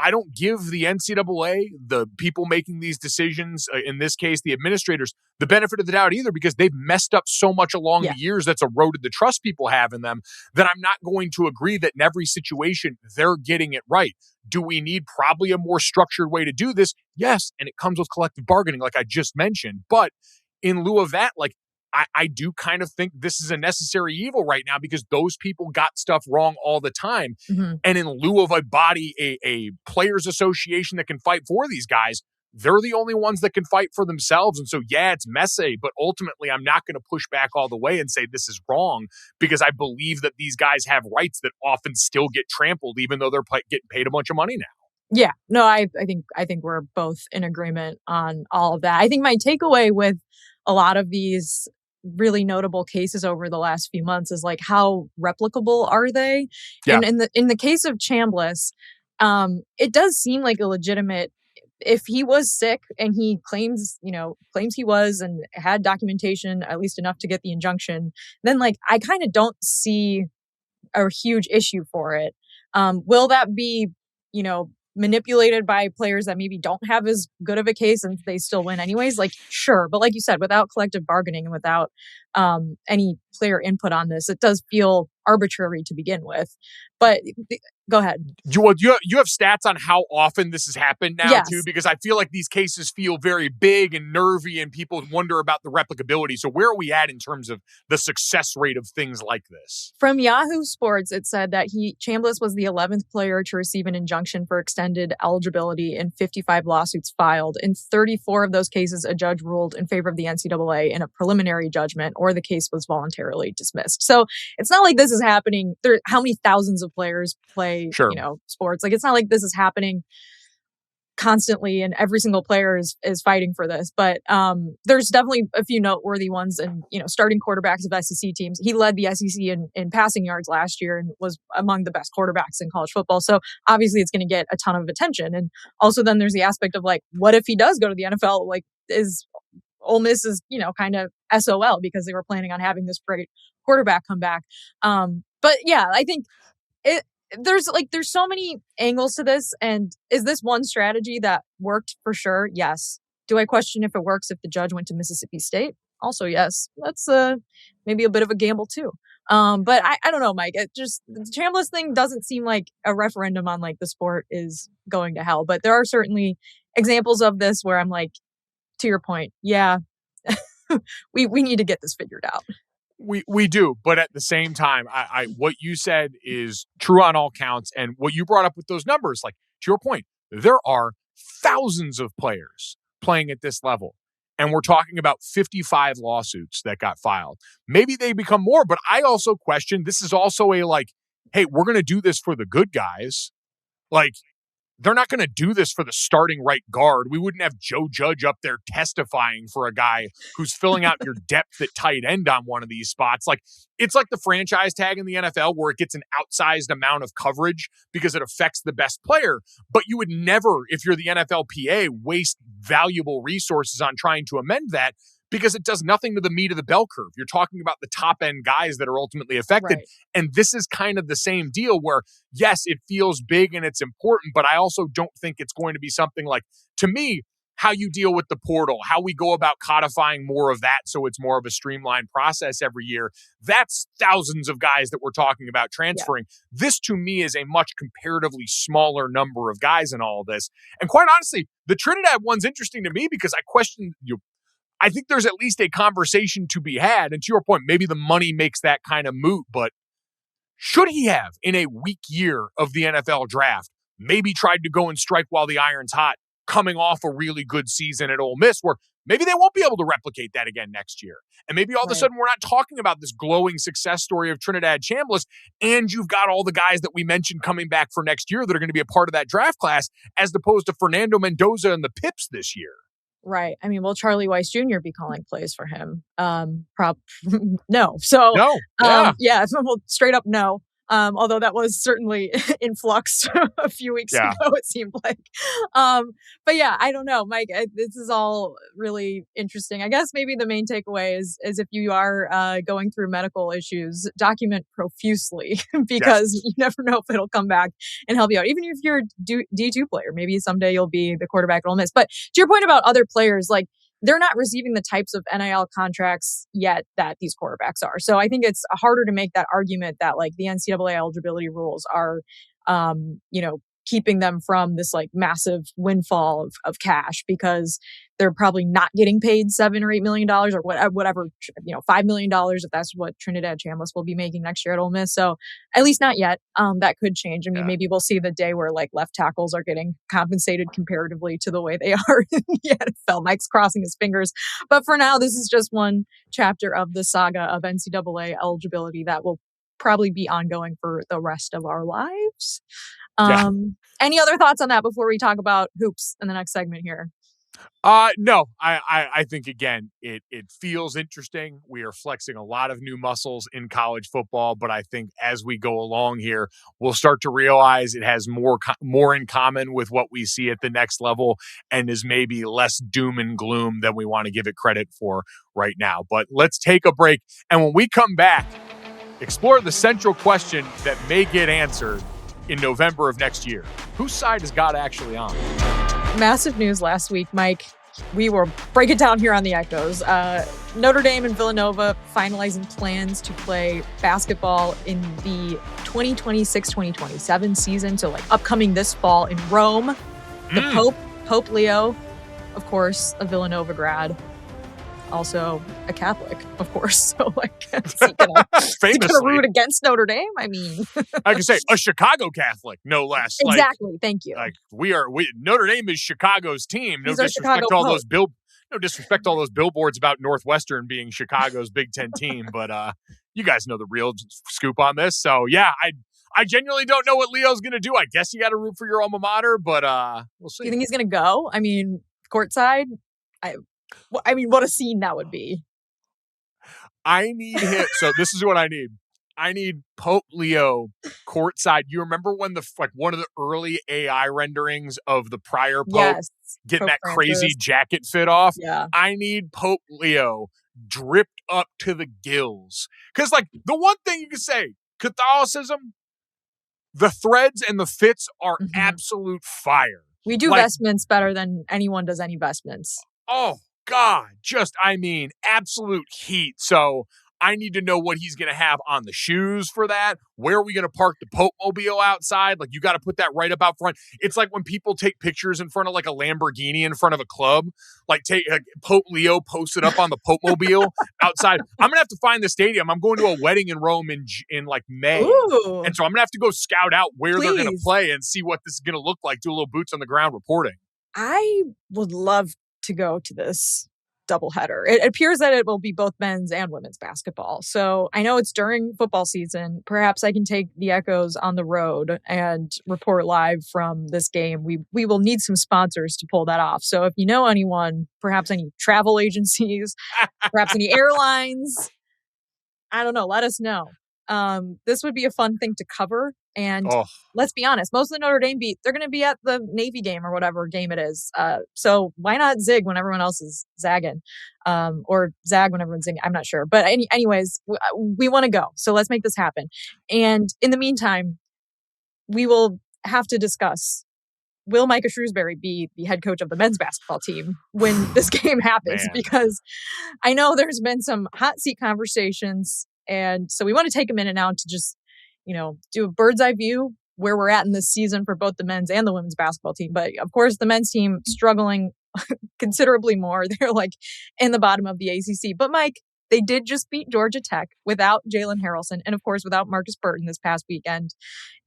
I don't give the NCAA, the people making these decisions, in this case, the administrators, the benefit of the doubt either, because they've messed up so much along the years that's eroded the trust people have in them that I'm not going to agree that in every situation they're getting it right. Do we need probably a more structured way to do this? Yes, and it comes with collective bargaining like I just mentioned. But in lieu of that, like I do kind of think this is a necessary evil right now because those people got stuff wrong all the time. Mm-hmm. And in lieu of a body, a players association that can fight for these guys, they're the only ones that can fight for themselves. And so, yeah, it's messy, but ultimately I'm not going to push back all the way and say this is wrong because I believe that these guys have rights that often still get trampled, even though they're getting paid a bunch of money now. Yeah, no, I think we're both in agreement on all of that. I think my takeaway with a lot of these really notable cases over the last few months is like how replicable are they? Yeah. And in the case of Chambliss, it does seem like a legitimate. If he was sick and he claims he was and had documentation at least enough to get the injunction, then like I kind of don't see a huge issue for it. Will that be manipulated by players that maybe don't have as good of a case and they still win anyways? Like, sure. But like you said, without collective bargaining and without any player input on this, it does feel arbitrary to begin with. But go ahead. You have stats on how often this has happened now, too? Because I feel like these cases feel very big and nervy and people wonder about the replicability. So where are we at in terms of the success rate of things like this? From Yahoo Sports, it said that Chambliss was the 11th player to receive an injunction for extended eligibility in 55 lawsuits filed. In 34 of those cases, a judge ruled in favor of the NCAA in a preliminary judgment, or the case was voluntarily dismissed. So it's not like this is happening. How many thousands of players play, sports? Like, it's not like this is happening constantly and every single player is fighting for this. But there's definitely a few noteworthy ones. And, starting quarterbacks of SEC teams. He led the SEC in passing yards last year and was among the best quarterbacks in college football. So obviously it's going to get a ton of attention. And also then there's the aspect of like, what if he does go to the NFL? Like, Ole Miss is, kind of SOL because they were planning on having this great quarterback come back. But yeah, I think there's so many angles to this. And is this one strategy that worked for sure? Yes. Do I question if it works if the judge went to Mississippi State? Also, yes. That's maybe a bit of a gamble too. But I don't know, Mike. It just, the Chambliss thing doesn't seem like a referendum on like the sport is going to hell. But there are certainly examples of this where I'm like, to your point, yeah, we need to get this figured out. We do, but at the same time, I what you said is true on all counts, and what you brought up with those numbers, like to your point, there are thousands of players playing at this level, and we're talking about 55 lawsuits that got filed. Maybe they become more, but I also question this is also a like, hey, we're going to do this for the good guys, like. they're not going to do this for the starting right guard. We wouldn't have Joe Judge up there testifying for a guy who's filling out your depth at tight end on one of these spots. Like, it's like the franchise tag in the NFL where it gets an outsized amount of coverage because it affects the best player. But you would never, if you're the NFLPA, waste valuable resources on trying to amend that because it does nothing to the meat of the bell curve. You're talking about the top end guys that are ultimately affected. Right. And this is kind of the same deal where, yes, it feels big and it's important, but I also don't think it's going to be something like, to me, how you deal with the portal, how we go about codifying more of that so it's more of a streamlined process every year. That's thousands of guys that we're talking about transferring. Yeah. This, to me, is a much comparatively smaller number of guys in all of this. And quite honestly, the Trinidad one's interesting to me because I question you. I think there's at least a conversation to be had. And to your point, maybe the money makes that kind of moot, but should he have, in a weak year of the NFL draft, maybe tried to go and strike while the iron's hot, coming off a really good season at Ole Miss, where maybe they won't be able to replicate that again next year. And maybe all of a sudden we're not talking about this glowing success story of Trinidad Chambliss, and you've got all the guys that we mentioned coming back for next year that are going to be a part of that draft class, as opposed to Fernando Mendoza and the Pips this year. Right. I mean, will Charlie Weiss Jr. be calling plays for him? No. So, no. Yeah. Yeah. Well, straight up no. Although that was certainly in flux a few weeks ago, it seemed like. But yeah, I don't know, Mike. This is all really interesting. I guess maybe the main takeaway is if you are going through medical issues, document profusely because you never know if it'll come back and help you out. Even if you're a D2 player, maybe someday you'll be the quarterback at Ole Miss. But to your point about other players, like, they're not receiving the types of NIL contracts yet that these quarterbacks are. So I think it's harder to make that argument that like the NCAA eligibility rules are, keeping them from this like massive windfall of cash because they're probably not getting paid $7 or $8 million or whatever, $5 million if that's what Trinidad Chambliss will be making next year at Ole Miss. So at least not yet. That could change. I mean, maybe we'll see the day where like left tackles are getting compensated comparatively to the way they are in the NFL. Mike's crossing his fingers. But for now, this is just one chapter of the saga of NCAA eligibility that will probably be ongoing for the rest of our lives. Any other thoughts on that before we talk about hoops in the next segment here? No, I think, again, it feels interesting. We are flexing a lot of new muscles in college football, but I think as we go along here, we'll start to realize it has more in common with what we see at the next level and is maybe less doom and gloom than we want to give it credit for right now. But let's take a break. And when we come back, explore the central question that may get answered in November of next year. Whose side is God actually on? Massive news last week, Mike. We will break it down here on the Echoes. Notre Dame and Villanova finalizing plans to play basketball in the 2026-2027 season. So like upcoming this fall in Rome. The Pope Leo, of course, a Villanova grad. Also a Catholic, of course. So like, is he gonna root against Notre Dame? I mean, I can say a Chicago Catholic, no less. Exactly. Thank you. Like Notre Dame is Chicago's team. No disrespect to all those no disrespect to all those billboards about Northwestern being Chicago's Big Ten team, but you guys know the real scoop on this. So yeah, I genuinely don't know what Leo's gonna do. I guess you got to root for your alma mater, but we'll see. Do you think he's gonna go? I mean, courtside. I mean, what a scene that would be. I need him. So this is what I need. I need Pope Leo courtside. You remember when one of the early AI renderings of the prior Pope getting Pope that Francis. Crazy jacket fit off? Yeah. I need Pope Leo dripped up to the gills. Because like the one thing you can say, Catholicism, the threads and the fits are absolute fire. We do vestments better than anyone does any vestments. Oh, God, absolute heat. So I need to know what he's going to have on the shoes for that. Where are we going to park the Pope Mobile outside? Like, you got to put that right up out front. It's like when people take pictures in front of like a Lamborghini in front of a club, like take Pope Leo posted up on the Pope Mobile outside. I'm going to have to find the stadium. I'm going to a wedding in Rome in like May. Ooh. And so I'm going to have to go scout out where they're going to play and see what this is going to look like. Do a little boots on the ground reporting. I would love to go to this. doubleheader. It appears that it will be both men's and women's basketball. So I know it's during football season. Perhaps I can take the Echoes on the road and report live from this game. We will need some sponsors to pull that off. So if you know anyone, perhaps any travel agencies, perhaps any airlines, I don't know, let us know. This would be a fun thing to cover. And let's be honest, most of the Notre Dame beat, they're going to be at the Navy game or whatever game it is. So why not zig when everyone else is zagging? Or zag when everyone's zigging? I'm not sure. But anyways, we want to go. So let's make this happen. And in the meantime, we will have to discuss, will Micah Shrewsbury be the head coach of the men's basketball team when this game happens? Man. Because I know there's been some hot seat conversations. And so we want to take a minute now to just, do a bird's eye view where we're at in this season for both the men's and the women's basketball team. But of course, the men's team struggling considerably more. They're like in the bottom of the ACC. But Mike, they did just beat Georgia Tech without Jalen Harrelson and, of course, without Marcus Burton this past weekend.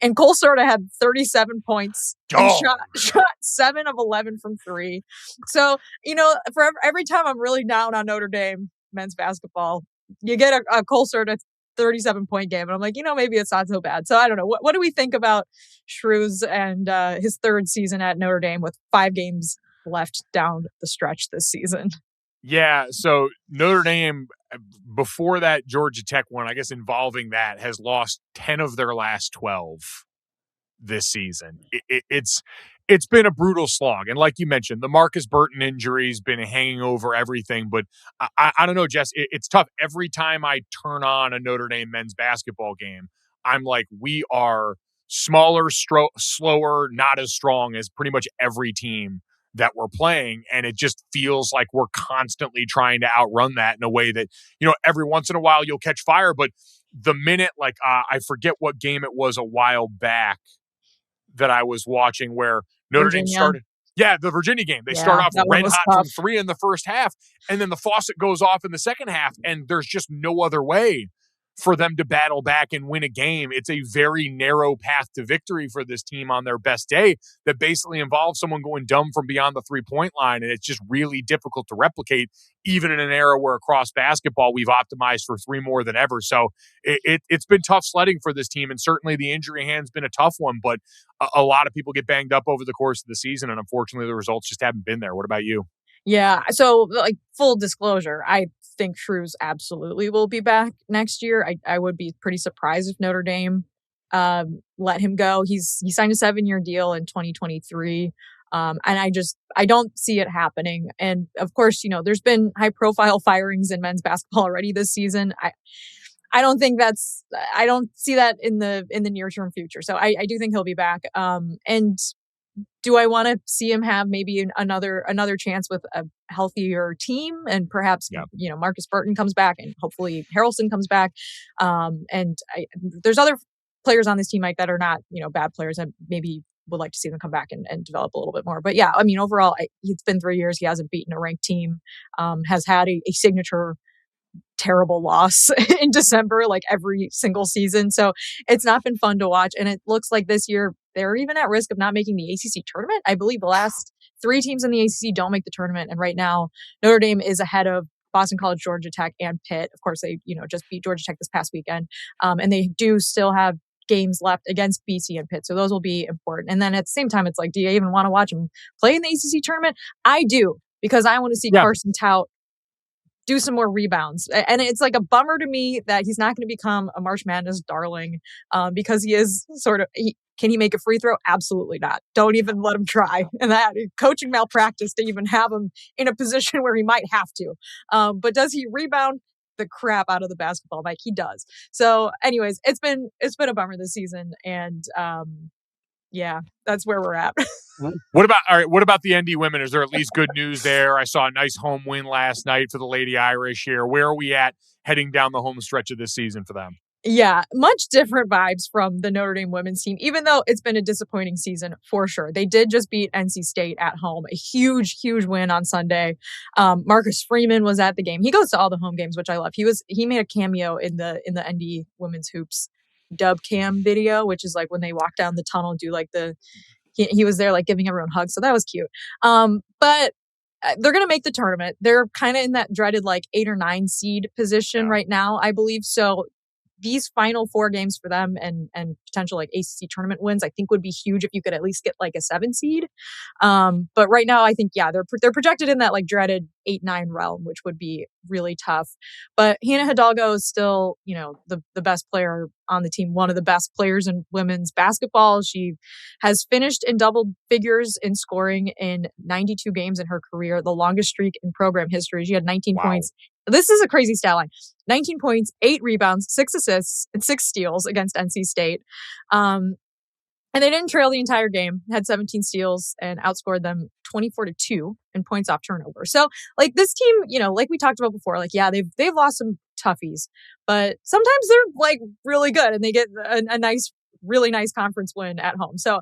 And Cole Sorta had 37 points and shot 7 of 11 from 3. So, for every time I'm really down on Notre Dame men's basketball, you get a Cole Sorta 37-point game. And I'm like, maybe it's not so bad. So I don't know. What do we think about Shrews and his third season at Notre Dame with 5 games left down the stretch this season? Yeah, so Notre Dame, before that Georgia Tech one, I guess involving that, has lost 10 of their last 12 this season. It's been a brutal slog. And like you mentioned, the Marcus Burton injury's been hanging over everything. But I don't know, Jess, it's tough. Every time I turn on a Notre Dame men's basketball game, I'm like, we are smaller, slower, not as strong as pretty much every team that we're playing. And it just feels like we're constantly trying to outrun that in a way that, every once in a while you'll catch fire. But the minute, I forget what game it was a while back that I was watching where Notre Dame started. Yeah, the Virginia game. They start off red hot from 3 in the first half, and then the faucet goes off in the second half, and there's just no other way for them to battle back and win a game. It's a very narrow path to victory for this team on their best day that basically involves someone going dumb from beyond the 3-point line, and it's just really difficult to replicate, even in an era where across basketball we've optimized for 3 more than ever. So it's been tough sledding for this team, and certainly the injury hand's been a tough one, but a lot of people get banged up over the course of the season, and unfortunately the results just haven't been there. What about you? Yeah. So full disclosure, I think Shrews absolutely will be back next year. I would be pretty surprised if Notre Dame let him go. He signed a 7-year deal in 2023. And I don't see it happening. And of course, there's been high profile firings in men's basketball already this season. I don't see that in the near term future. So I do think he'll be back. And do I want to see him have maybe another chance with a healthier team, and perhaps Marcus Burton comes back and hopefully Harrelson comes back, and there's other players on this team, Mike, that are not bad players, and maybe would like to see them come back and develop a little bit more. But yeah, I mean, overall, it's been 3 years. He hasn't beaten a ranked team, has had a signature terrible loss in December, like every single season. So it's not been fun to watch. And it looks like this year they're even at risk of not making the ACC tournament. I believe the last 3 teams in the ACC don't make the tournament. And right now, Notre Dame is ahead of Boston College, Georgia Tech, and Pitt. Of course, they just beat Georgia Tech this past weekend. And they do still have games left against BC and Pitt. So those will be important. And then at the same time, it's like, do you even want to watch them play in the ACC tournament? I do, because I want to see Carson Tout do some more rebounds. And it's like a bummer to me that he's not going to become a March Madness darling, because he is can he make a free throw? Absolutely not. Don't even let him try. And that coaching malpractice to even have him in a position where he might have to. But does he rebound the crap out of the basketball? Like, he does. So anyways, it's been a bummer this season. And yeah, that's where we're at. What about the ND women? Is there at least good news there? I saw a nice home win last night for the Lady Irish here. Where are we at heading down the home stretch of this season for them? Yeah, much different vibes from the Notre Dame women's team, even though it's been a disappointing season for sure. They did just beat NC State at home, a huge win on Sunday. Marcus Freeman was at the game. He goes to all the home games, which I love. He made a cameo in the ND women's hoops dub cam video, which is like when they walk down the tunnel, do like he was there like giving everyone hugs. So that was cute. But they're going to make the tournament. They're kind of in that dreaded 8 or 9 seed position right now, I believe. So these final 4 games for them and potential ACC tournament wins, I think would be huge if you could at least get a 7 seed. But right now, I think, they're projected in that dreaded 8-9 realm, which would be really tough. But Hannah Hidalgo is still, the best player on the team, one of the best players in women's basketball. She has finished in double figures in scoring in 92 games in her career, the longest streak in program history. She had 19 points. This is a crazy stat line. 19 points, 8 rebounds, 6 assists, and 6 steals against NC State. And they didn't trail the entire game, had 17 steals and outscored them 24-2 in points off turnover. So this team, like we talked about before, they've lost some toughies, but sometimes they're really good and they get a really nice conference win at home. So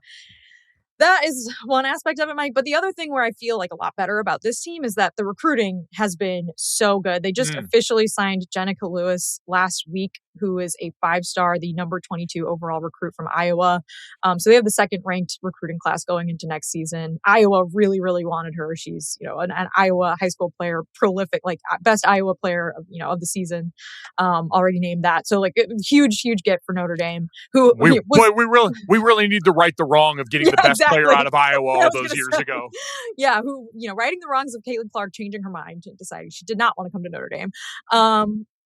that is one aspect of it, Mike. But the other thing where I feel a lot better about this team is that the recruiting has been so good. They just officially signed Jenica Lewis last week, who is a 5-star, the number 22 overall recruit from Iowa. So they have the 2nd ranked recruiting class going into next season. Iowa really, really wanted her. She's, an Iowa high school player, prolific, best Iowa player of the season, already named that. So huge get for Notre Dame, who we really need to right the wrong of getting the best player out of Iowa all those years ago. Yeah, who, righting the wrongs of Caitlin Clark changing her mind and deciding she did not want to come to Notre Dame.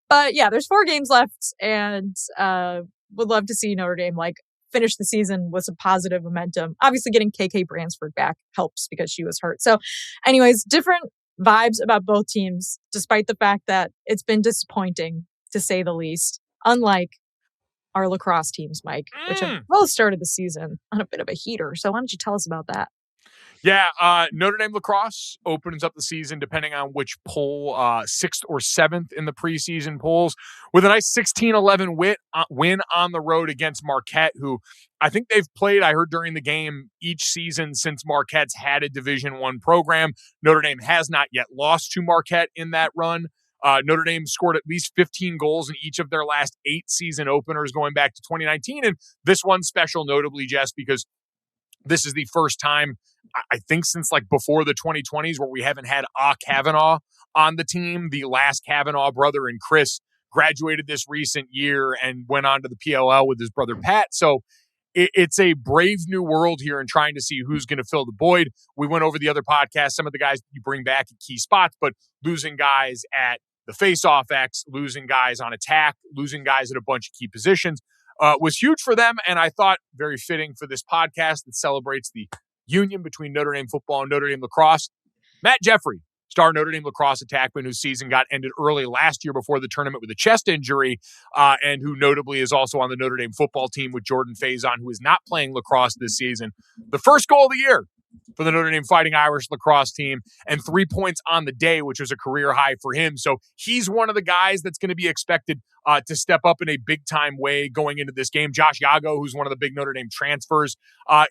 But yeah, there's 4 games left, and would love to see Notre Dame finish the season with some positive momentum. Obviously, getting KK Bransford back helps because she was hurt. So, anyways, different vibes about both teams, despite the fact that it's been disappointing to say the least. Unlike our lacrosse teams, Mike, which have both started the season on a bit of a heater. So why don't you tell us about that? Yeah, Notre Dame Lacrosse opens up the season, depending on which poll, 6th or 7th in the preseason polls, with a nice 16-11 win on the road against Marquette, who I think they've played, I heard during the game, each season since Marquette's had a Division I program. Notre Dame has not yet lost to Marquette in that run. Notre Dame scored at least 15 goals in each of their last 8 season openers going back to 2019. And this one's special, notably, Jess, because this is the first time, I think, since before the 2020s where we haven't had a Kavanaugh on the team. The last Kavanaugh brother and Chris graduated this recent year and went on to the PLL with his brother Pat. So it's a brave new world here and trying to see who's going to fill the void. We went over the other podcast, some of the guys you bring back at key spots, but losing guys at the face-off X, losing guys on attack, losing guys at a bunch of key positions was huge for them. And I thought very fitting for this podcast that celebrates the union between Notre Dame football and Notre Dame lacrosse. Matt Jeffrey, star Notre Dame lacrosse attackman whose season got ended early last year before the tournament with a chest injury, and who notably is also on the Notre Dame football team with Jordan Faison, who is not playing lacrosse this season. The first goal of the year for the Notre Dame Fighting Irish lacrosse team, and 3 points on the day, which was a career high for him. So he's one of the guys that's going to be expected to step up in a big-time way going into this game. Josh Yago, who's one of the big Notre Dame transfers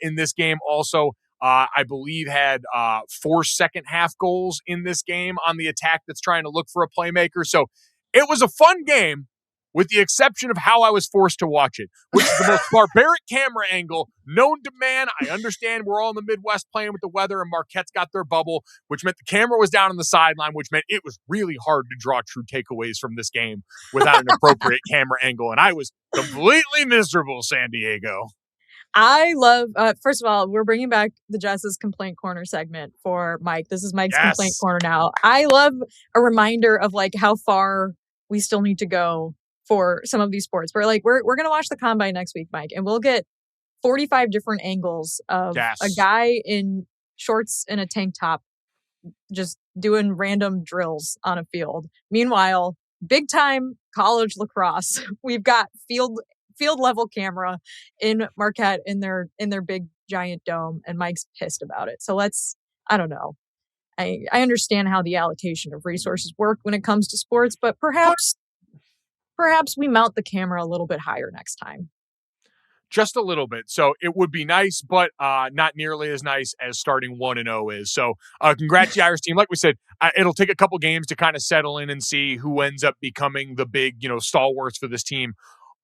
in this game, also I believe had 4 second-half goals in this game on the attack that's trying to look for a playmaker. So it was a fun game, with the exception of how I was forced to watch it, which is the most barbaric camera angle known to man. I understand we're all in the Midwest playing with the weather, and Marquette's got their bubble, which meant the camera was down on the sideline, which meant it was really hard to draw true takeaways from this game without an appropriate camera angle. And I was completely miserable, San Diego. I love, first of all, we're bringing back the Jess's Complaint Corner segment for Mike. This is Mike's Complaint Corner now. I love a reminder of how far we still need to go for some of these sports. We're going to watch the combine next week, Mike, and we'll get 45 different angles of a guy in shorts and a tank top just doing random drills on a field. Meanwhile, big time college lacrosse, we've got field level camera in Marquette in their big giant dome, and Mike's pissed about it. So I don't know. I understand how the allocation of resources work when it comes to sports, but perhaps we mount the camera a little bit higher next time. Just a little bit. So it would be nice, but not nearly as nice as starting 1-0 is. So congrats to the Irish team. Like we said, it'll take a couple games to kind of settle in and see who ends up becoming the big, stalwarts for this team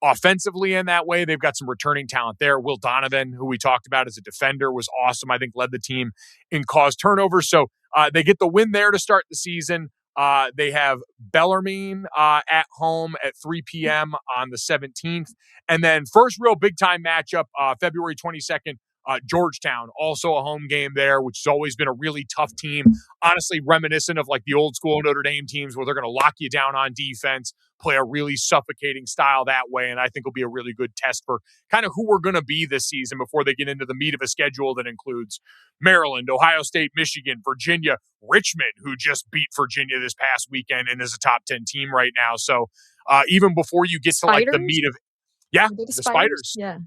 offensively in that way. They've got some returning talent there. Will Donovan, who we talked about as a defender, was awesome. I think led the team in caused turnovers. So they get the win there to start the season. They have Bellarmine at home at 3 p.m. on the 17th. And then first real big-time matchup, February 22nd, Georgetown, also a home game there, which has always been a really tough team. Honestly, reminiscent of like the old school Notre Dame teams where they're going to lock you down on defense, play a really suffocating style that way. And I think will be a really good test for kind of who we're going to be this season before they get into the meat of a schedule that includes Maryland, Ohio State, Michigan, Virginia, Richmond, who just beat Virginia this past weekend and is a top 10 team right now. So even before you get to like the meat of, the Spiders. Yeah.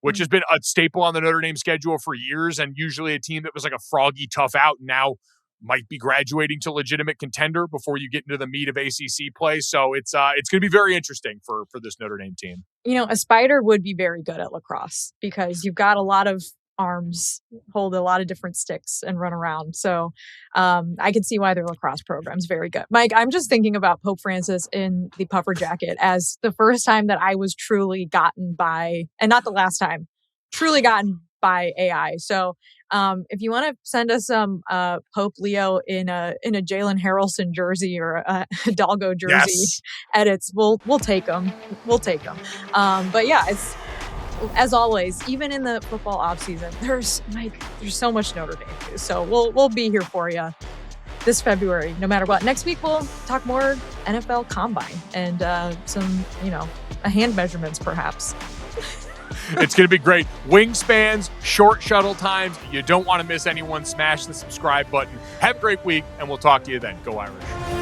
Which has been a staple on the Notre Dame schedule for years, and usually a team that was like a froggy tough out now might be graduating to legitimate contender before you get into the meat of ACC play. So it's going to be very interesting for this Notre Dame team. You know, a Spider would be very good at lacrosse because you've got a lot of arms, hold a lot of different sticks and run around. So I can see why their lacrosse program's very good. Mike, I'm just thinking about Pope Francis in the puffer jacket as the first time that I was truly gotten by, and not the last time, truly gotten by AI. So if you want to send us some Pope Leo in a Jalen Harrelson jersey or a Hidalgo jersey edits, we'll take them. We'll take them. But yeah, it's, as always, even in the football offseason, there's so much Notre Dame news. So we'll be here for you this February, no matter what. Next week, we'll talk more NFL Combine and some, hand measurements, perhaps. It's going to be great. Wingspans, short shuttle times. You don't want to miss anyone. Smash the subscribe button. Have a great week, and we'll talk to you then. Go Irish.